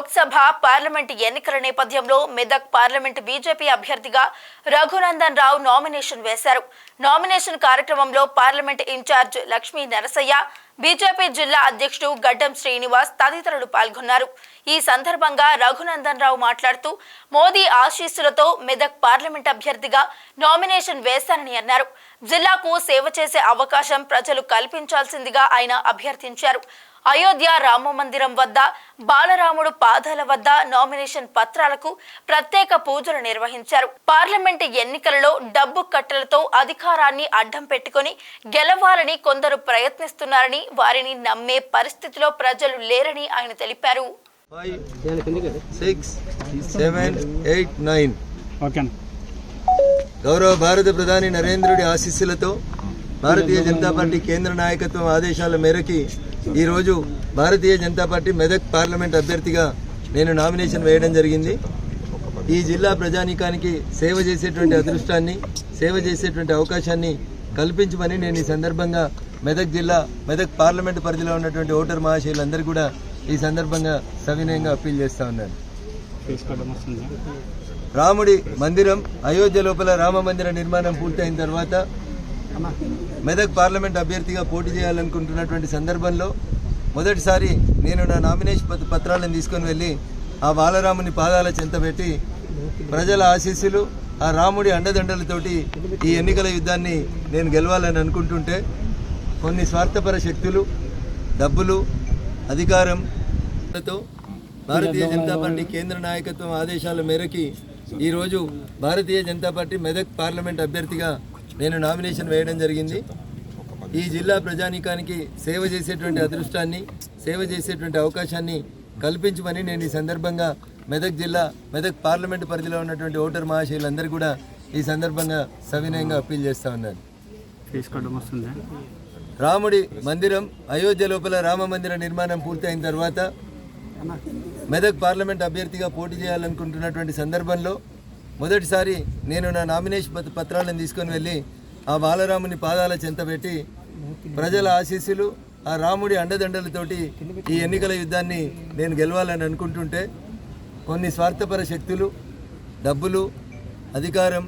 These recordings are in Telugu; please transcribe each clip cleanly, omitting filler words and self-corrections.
లోక్సభ పార్లమెంట్ ఎన్నికల నేపథ్యంలో మెదక్ పార్లమెంట్ బీజేపీ అభ్యర్థిగా రఘునందన్ రావు నామినేషన్ వేశారు. నామినేషన్ కార్యక్రమంలో parliament incharge Lakshmi Narasaiah, BJP జిల్లా అధ్యక్షుడు గడ్డం శ్రీనివాస్ తదితరులు పాల్గొన్నారు. ఈ సందర్భంగా రఘునందన్ రావు మాట్లాడుతూ మోదీ ఆశీస్సులతో మెదక్ పార్లమెంట్ అభ్యర్థిగా నామినేషన్ వేశానని అన్నారు. జిల్లాకు సేవ చేసే అవకాశం ప్రజలు కల్పించాల్సిందిగా ఆయన అభ్యర్థించారు. అయోధ్య రామ మందిరం వద్ద బాలరాముడు పాదాల వద్ద నామినేషన్ పత్రాలకు ప్రత్యేక పూజలు నిర్వహించారు. పార్లమెంటు ఎన్నికలలో డబ్బు కట్టలతో అధికారాన్ని అడ్డం పెట్టుకుని గెలవాలని కొందరు ప్రయత్నిస్తున్నారని, వారిని నమ్మే పరిస్థితిలో ప్రజలు లేరని ఆయన తెలిపారు. 5, 6, 7, 8, 9 గౌరవ భారత ప్రధాని నరేంద్రుడి ఆశీస్సులతో భారతీయ జనతా పార్టీ కేంద్ర నాయకత్వం ఆదేశాల మేరకు ఈరోజు భారతీయ జనతా పార్టీ మెదక్ పార్లమెంట్ అభ్యర్థిగా నేను నామినేషన్ వేయడం జరిగింది. ఈ జిల్లా ప్రజానీకానికి సేవ చేసేటువంటి అదృష్టాన్ని, సేవ చేసేటువంటి అవకాశాన్ని కల్పించమని నేను ఈ సందర్భంగా మెదక్ పార్లమెంట్ పరిధిలో ఉన్నటువంటి ఓటర్ మహాశయులందరూ కూడా ఈ సందర్భంగా సవినయంగా అప్పీల్ చేస్తా ఉన్నాను. రాముడి మందిరం అయోధ్య లోపల రామ మందిర నిర్మాణం పూర్తయిన తర్వాత మెదక్ పార్లమెంట్ అభ్యర్థిగా పోటీ చేయాలనుకుంటున్నటువంటి సందర్భంలో మొదటిసారి నేను నా నామినేషన్ పత్రాలను తీసుకొని వెళ్ళి ఆ బాలరాముని పాదాల చెంత పెట్టి ప్రజల ఆశీస్సులు, ఆ రాముడి అండదండలతోటి ఈ ఎన్నికల యుద్ధాన్ని నేను గెలవాలని అనుకుంటుంటే కొన్ని స్వార్థపర శక్తులు, డబ్బులు, అధికారంతో భారతీయ జనతా పార్టీ కేంద్ర నాయకత్వం ఆదేశాల మేరకు ఈరోజు భారతీయ జనతా పార్టీ మెదక్ పార్లమెంట్ అభ్యర్థిగా నేను నామినేషన్ వేయడం జరిగింది. ఈ జిల్లా ప్రజానీకానికి సేవ చేసేటువంటి అదృష్టాన్ని, సేవ చేసేటువంటి అవకాశాన్ని కల్పించమని నేను ఈ సందర్భంగా మెదక్ పార్లమెంటు పరిధిలో ఉన్నటువంటి ఓటర్ మహాశయులందరూ కూడా ఈ సందర్భంగా సవినయంగా అప్పీల్ చేస్తూ ఉన్నాను. రాముడి మందిరం అయోధ్య లోపల రామ మందిర నిర్మాణం పూర్తయిన తర్వాత మెదక్ పార్లమెంట్ అభ్యర్థిగా పోటీ చేయాలనుకుంటున్నటువంటి సందర్భంలో మొదటిసారి నేను నా నామినేషన్ పత్రాలను తీసుకొని వెళ్ళి ఆ బాలరాముని పాదాల చెంత పెట్టి ప్రజల ఆశీస్సులు, ఆ రాముడి అండదండలతోటి ఈ ఎన్నికల యుద్ధాన్ని నేను గెలవాలని అనుకుంటుంటే కొన్ని స్వార్థపర శక్తులు, డబ్బులు, అధికారం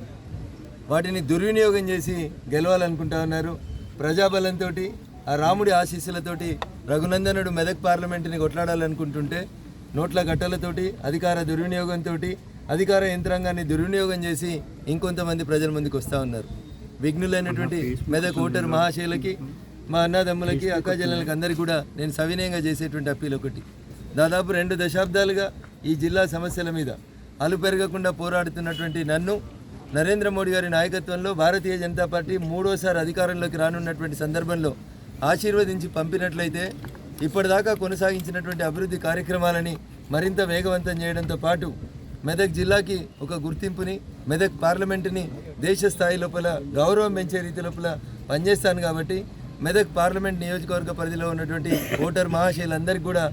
వాటిని దుర్వినియోగం చేసి గెలవాలనుకుంటా ఉన్నారు. ప్రజాబలంతో, ఆ రాముడి ఆశీస్సులతోటి రఘునందనుడు మెదక్ పార్లమెంటుని కొట్లాడాలనుకుంటుంటే నోట్ల గట్టలతోటి, అధికార దుర్వినియోగంతో, అధికార యంత్రాంగాన్ని దుర్వినియోగం చేసి ఇంకొంతమంది ప్రజల ముందుకు వస్తూ ఉన్నారు. విఘ్నులైనటువంటి మెదక్ ఓటర్ మహాశయులకి, మా అన్నదమ్ములకి, అక్కాచెల్లెలకి అందరికీ కూడా నేను సవినయంగా చేసేటువంటి అప్పీల్ ఒకటి. దాదాపు 2 దశాబ్దాలుగా ఈ జిల్లా సమస్యల మీద అలుపెరగకుండా పోరాడుతున్నటువంటి నన్ను నరేంద్ర మోడీ గారి నాయకత్వంలో భారతీయ జనతా పార్టీ 3వసారి అధికారంలోకి రానున్నటువంటి సందర్భంలో ఆశీర్వదించి పంపినట్లయితే ఇప్పటిదాకా కొనసాగించినటువంటి అభివృద్ధి కార్యక్రమాలని మరింత వేగవంతం చేయడంతో పాటు మెదక్ జిల్లాకి ఒక గుర్తింపుని, మెదక్ పార్లమెంటుని దేశ స్థాయి లోపల గౌరవం పెంచే రీతి లోపల పనిచేస్తాను. కాబట్టి మెదక్ పార్లమెంట్ నియోజకవర్గ పరిధిలో ఉన్నటువంటి ఓటర్ మహాశయులందరికీ కూడా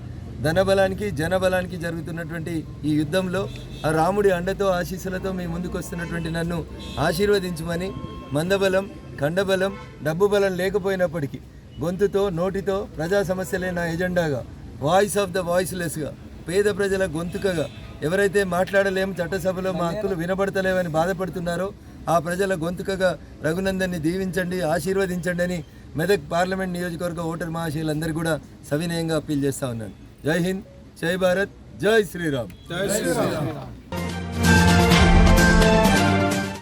ధనబలానికి, జనబలానికి జరుగుతున్నటువంటి ఈ యుద్ధంలో ఆ రాముడి అండతో, ఆశీస్సులతో మీ ముందుకు వస్తున్నటువంటి నన్ను ఆశీర్వదించమని, మందబలం, ఖండబలం, డబ్బు బలం లేకపోయినప్పటికీ గొంతుతో, నోటితో ప్రజా సమస్యలే నా ఎజెండాగా, వాయిస్ ఆఫ్ ద వాయిస్లెస్గా, పేద ప్రజల గొంతుకగా, ఎవరైతే మాట్లాడలేము, చట్టసభలో మా హక్కులు వినబడతలేవని బాధపడుతున్నారో ఆ ప్రజల గొంతుకగా రఘునందన్ని దీవించండి, ఆశీర్వదించండి అని మెదక్ పార్లమెంట్ నియోజకవర్గ ఓటర్ మహాశయులందరూ కూడా సవినయంగా అప్పీల్ చేస్తూ ఉన్నాను. జై హింద్, జై భారత్, జై శ్రీరామ్.